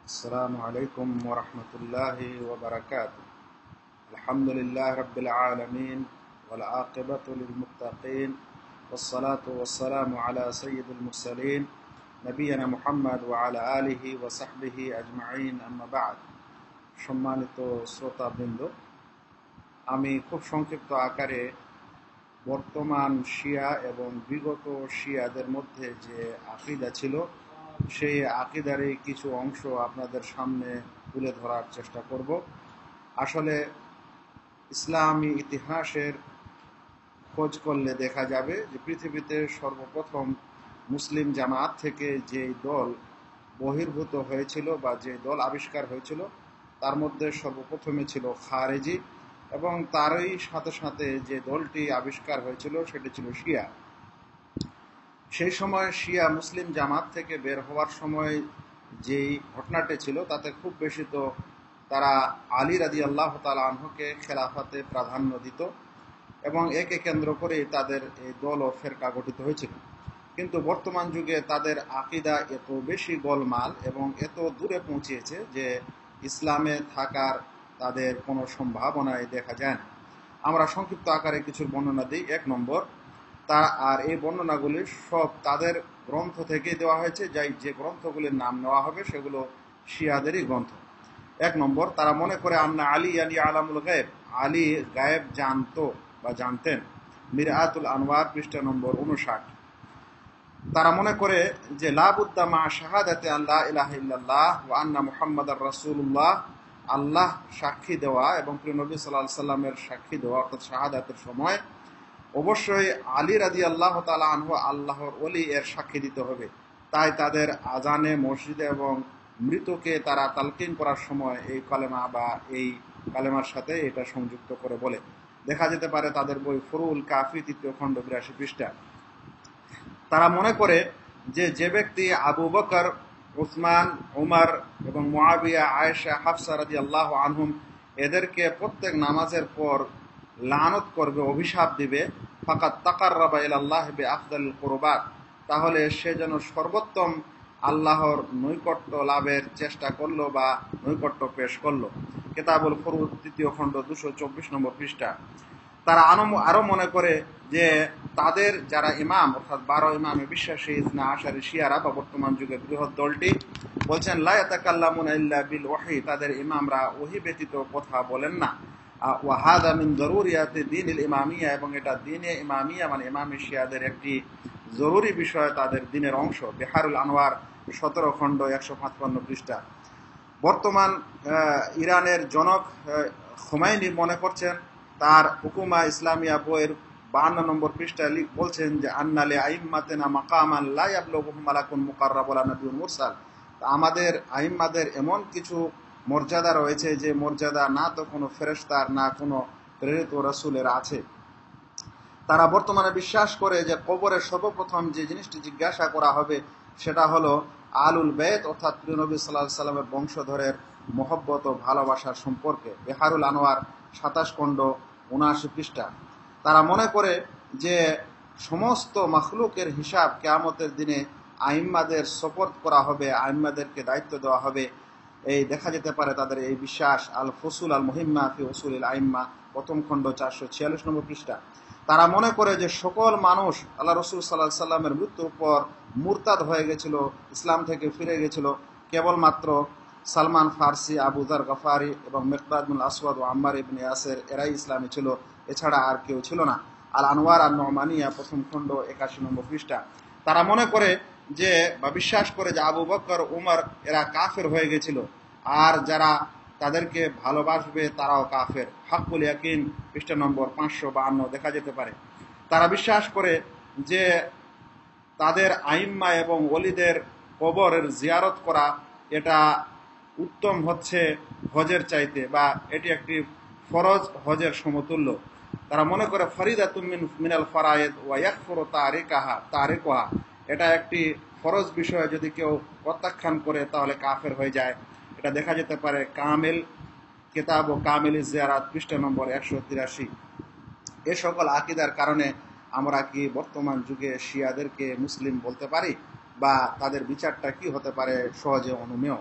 السلام عليكم ورحمة الله وبركاته. الحمد لله رب العالمين والعاقبة للمتقين والصلاة والسلام على سيد المرسلين نبينا محمد وعلى آله وصحبه أجمعين أما بعد. সম্মানিত শ্রোতাবৃন্দ, আমি খুব সংক্ষিপ্ত আকারে বর্তমান শিয়া এবং বিগত শিয়াদের মধ্যে যে আকীদা ছিল সেই আকীদারই কিছু অংশ আপনাদের সামনে তুলে ধরার চেষ্টা করব। আসলে ইসলামী ইতিহাসের খোঁজ করলে দেখা যাবে যে পৃথিবীতে সর্বপ্রথম মুসলিম জামাত থেকে যে দল বহির্ভূত হয়েছিল বা যে দল আবিষ্কার হয়েছিল তার মধ্যে সর্বপ্রথমে ছিল খারেজি, এবং তারই সাথে সাথে যে দলটি আবিষ্কার হয়েছিল সেটি ছিল শিয়া। সেই সময় শিয়া মুসলিম জামাত থেকে বের হওয়ার সময় যেই ঘটনাটি ছিল তাতে খুব বেশি তো তারা আলী রাদিয়াল্লাহু তাআলা আনহুকে খেলাফতে প্রাধান্য দিত, এবং একে কেন্দ্র করে তাদের এই দল ও ফেরকা গঠিত হয়েছিল। কিন্তু বর্তমান যুগে তাদের আকীদা এত বেশি গোলমাল এবং এত দূরে পৌঁছেছে যে ইসলামে থাকার তাদের কোনো সম্ভাবনাই দেখা যায় না। আমরা সংক্ষিপ্ত আকারে কিছু বর্ণনা দিই। এক নম্বর, আর এই বর্ণনাগুলি সব তাদের গ্রন্থ থেকে দেওয়া হয়েছে, যে গ্রন্থগুলির নাম নেওয়া হবে সেগুলো শিয়াদেরই গ্রন্থ। এক নম্বর, তারা মনে করে আন্না আলী আলামুল গায়েব, আলী গায়েব জানতো বা জানতেন। মিরআতুল আনওয়ার পৃষ্ঠা নম্বর 59। তারা মনে করে যে লা বুদ্দা মা শাহাদাতে আল্লাহ ইলাহা ইল্লাল্লাহ ওয়া আন্না মুহাম্মাদার রাসূলুল্লাহ, আল্লাহ সাক্ষী দেওয়া এবং প্রিয় নবী সাল্লাল্লাহু আলাইহি সাল্লামের সাক্ষী দেওয়া অর্থাৎ শাহাদাতের সময় অবশ্যই আলী রাদিয়াল্লাহু তাআলা আনহু আল্লাহর ওলি এর সাক্ষী দিতে হবে। তাই তাদের আজানে মসজিদে এবং মৃতকে তারা তালকিন করার সময় এই কালেমা বা এই কালেমার সাথে এটা সংযুক্ত করে বলে। দেখা যেতে পারে তাদের বই ফুরুল কাফি 3য় খণ্ড 82 পৃষ্ঠা। তারা মনে করে যে ব্যক্তি আবু বকর, উসমান, উমর এবং মুআবিয়া, আয়েশা, হাফসা রাদিয়াল্লাহু আনহুম এদেরকে প্রত্যেক নামাজের পর লানত করবে, অভিশাপ দিবে, ফাকাত তাকাররাবা ইলাল্লাহ বিআফদালিল কুরবাত, তাহলে সে যেন সর্বোত্তম আল্লাহর নৈকট্য লাভের চেষ্টা করলো বা নৈকট্য পেশ করলো। কিতাবুল ফুরুদ 3য় খণ্ড 224 নম্বর পৃষ্ঠা। তারা আরো মনে করে যে তাদের যারা ইমাম অর্থাৎ 12 ইমামে বিশ্বাসী ইসনা আশারি শিয়ারা বা বর্তমান যুগের বৃহৎ দলটি বলছেন লা ইয়াতাকাল্লামুনা ইল্লা বিল ওয়াহী, তাদের ইমামরা ওহী ব্যতীত কথা বলেন না। ওয়া হাযা মিন যরুরিয়াতি দীনিল ইমামিয়া, এবং এটা দ্বীনে ইমামিয়া মানে ইমামি শিয়াদের একটি জরুরি বিষয়, তাদের দ্বীনের অংশ। বিহারুল আনওয়ার 17 খণ্ড 155 পৃষ্ঠা। বর্তমান ইরানের জনক খোমেনি মনে করছেন তার হুকুমা ইসলামিয়া বইয়ের 52 নম্বর পৃষ্ঠায় বলছেন যে আন্নালে আইম্মাতেনা মাকামান লা ইয়াবলুগুহু মালাকুন মুকাররাব ওয়ালা নাবিয়্যুন মুরসাল, আমাদের আইম্মাদের এমন কিছু মর্যাদা রয়েছে যে মর্যাদা না তো কোনো ফেরেশতার না কোনো প্রেরিত রাসূলের আছে। তারা বর্তমানে বিশ্বাস করে যে কবরের সর্বপ্রথম যে জিনিসটি জিজ্ঞাসা করা হবে সেটা হলো আলুল বেত অর্থাৎ প্রিয় নবী সাল্লাল্লাহু আলাইহি সাল্লামের বংশধরের মহব্বত ও ভালোবাসার সম্পর্কে। বিহারুল আনোয়ার 27 খণ্ড 79 পৃষ্ঠা। তারা মনে করে যে সমস্ত মাখলুকের হিসাব কিয়ামতের দিনে আইম্মাদের সুপর্দ করা হবে, আইম্মাদেরকে দায়িত্ব দেওয়া হবে। এই দেখা যেতে পারে তাদের এই বিশ্বাস আল ফুসুল আল মুহিম্মা ফি উসুলিল আইম্মা 1ম খণ্ড 446 নম্বর পৃষ্ঠা। তারা মনে করে যে সকল মানুষ আল্লাহ রাসূল সাল্লাল্লাহু আলাইহি সাল্লামের মৃত্যুর পর মুরতাদ হয়ে গেছিল, ইসলাম থেকে ফিরে গেছিল। কেবলমাত্র সালমান ফার্সি, আবু যার গফারি এবং মিকদাদ বিন আসওয়াদ ও আম্মার ইবনে ইয়াসের এরাই ইসলামী ছিল, এছাড়া আর কেউ ছিল না। আল আনওয়ার আন নুমানিয়া 1ম খণ্ড 81 নম্বর পৃষ্ঠা। তারা মনে করে যে বা বিশ্বাস করে যে আবু বকর, উমর এরা কাফের হয়ে গেছিল, আর যারা তাদেরকে ভালোবাসবে তারাও কাফের। হাক্কুল ইয়াকিন পৃষ্ঠা নম্বর 552 দেখা যেতে পারে। তারা বিশ্বাস করে যে তাদের আইম্মা এবং ওলিদের কবরের জিয়ারত করা এটা উত্তম হচ্ছে হজের চাইতে, বা এটি একটি ফরজ হজের সমতুল্য। তারা মনে করে ফরিদাতুম মিনাল ফরায়েদ ওয়া ইয়াকফুরু তারিকুহা, এটা একটি ফরজ বিষয়, যদি কেউ প্রত্যাখ্যান করে তাহলে কাফের হয়ে যায়। এটা দেখা যেতে পারে কামিল কিতাব ও কামিল জিয়ারাত পৃষ্ঠা নম্বর 183। এ সকল আকীদার কারণে আমরা কি বর্তমান যুগে শিয়াদেরকে মুসলিম বলতে পারি, বা তাদের বিচারটা কি হতে পারে সহজে অনুমেয়?